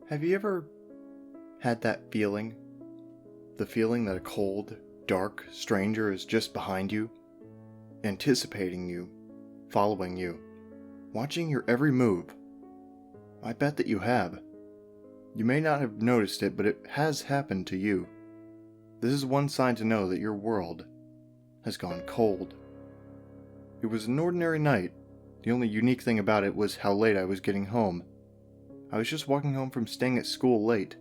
Have you ever had that feeling? The feeling that a cold, dark stranger is just behind you, anticipating you, following you, watching your every move. I bet that you have. You may not have noticed it, but it has happened to you. This is one sign to know that your world has gone cold. It was an ordinary night. The only unique thing about it was how late I was getting home. I was just walking home from staying at school late.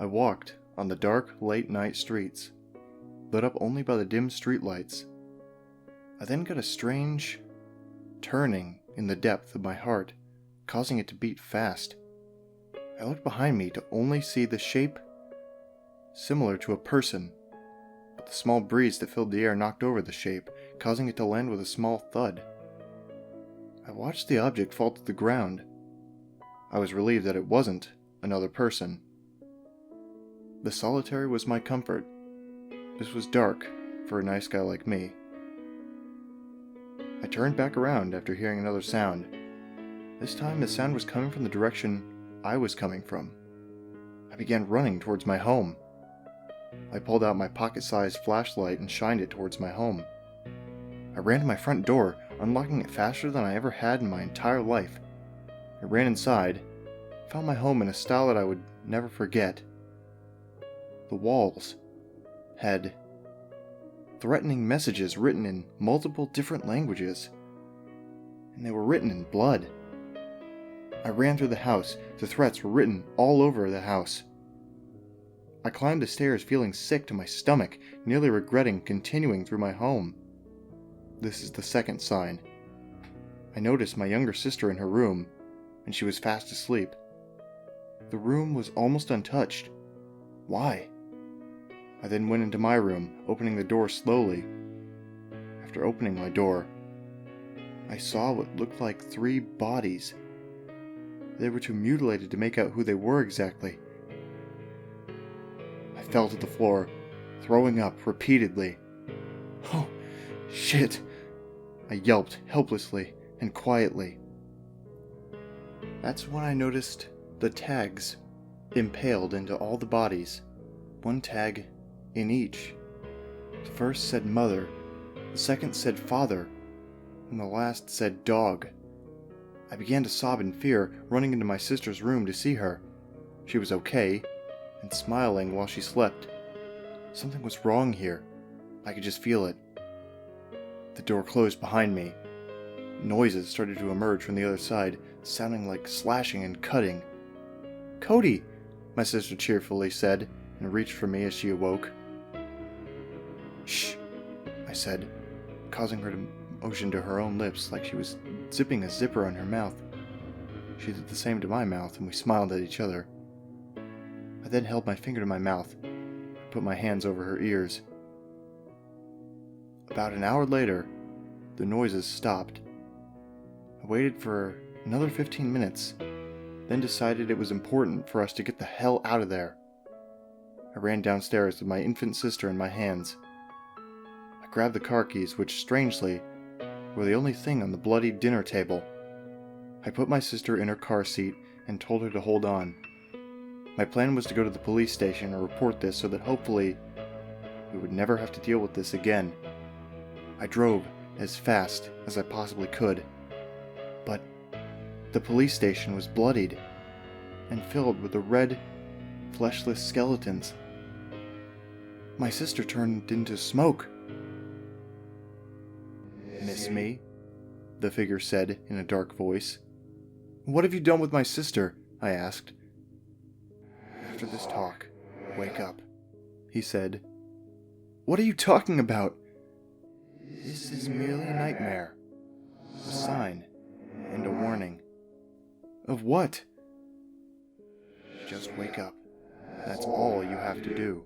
I walked on the dark, late-night streets, lit up only by the dim streetlights. I then got a strange turning in the depth of my heart, causing it to beat fast. I looked behind me to only see the shape similar to a person, but the small breeze that filled the air knocked over the shape, causing it to land with a small thud. I watched the object fall to the ground. I was relieved that it wasn't another person. The solitary was my comfort. This was dark for a nice guy like me. I turned back around after hearing another sound. This time the sound was coming from the direction I was coming from. I began running towards my home. I pulled out my pocket-sized flashlight and shined it towards my home. I ran to my front door, unlocking it faster than I ever had in my entire life. I ran inside, found my home in a style that I would never forget. The walls had threatening messages written in multiple different languages, and they were written in blood. I ran through the house. The threats were written all over the house. I climbed the stairs feeling sick to my stomach, nearly regretting continuing through my home. This is the second sign. I noticed my younger sister in her room, and she was fast asleep. The room was almost untouched. Why? I then went into my room, opening the door slowly. After opening my door, I saw what looked like 3 bodies. They were too mutilated to make out who they were exactly. I fell to the floor, throwing up repeatedly. "Oh, shit!" I yelped helplessly and quietly. That's when I noticed the tags impaled into all the bodies, one tag in each. The first said mother, the second said father, and the last said dog. I began to sob in fear, running into my sister's room to see her. She was okay, and smiling while she slept. Something was wrong here. I could just feel it. The door closed behind me. Noises started to emerge from the other side, sounding like slashing and cutting. "Cody!" my sister cheerfully said, and reached for me as she awoke. "Shh," I said, causing her to motion to her own lips like she was zipping a zipper on her mouth. She did the same to my mouth, and we smiled at each other. I then held my finger to my mouth, and put my hands over her ears. About an hour later, the noises stopped. I waited for another 15 minutes, then decided it was important for us to get the hell out of there. I ran downstairs with my infant sister in my hands. I grabbed the car keys, which, strangely, were the only thing on the bloody dinner table. I put my sister in her car seat and told her to hold on. My plan was to go to the police station and report this so that hopefully we would never have to deal with this again. I drove as fast as I possibly could, but the police station was bloodied and filled with the red, fleshless skeletons. My sister turned into smoke. "Miss me?" the figure said in a dark voice. "What have you done with my sister?" I asked. "After this talk, wake up," he said. "What are you talking about?" "This is merely a nightmare. A sign and a warning." "Of what?" "Just wake up. That's all you have to do."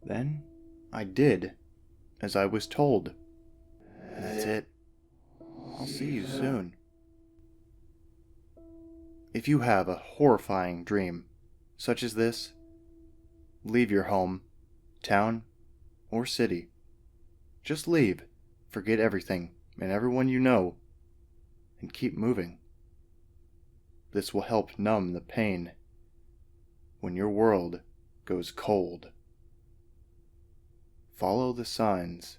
Then I did as I was told. And that's it. I'll see you soon. If you have a horrifying dream, such as this, leave your home, town, or city. Just leave, forget everything and everyone you know, and keep moving. This will help numb the pain when your world goes cold. Follow the signs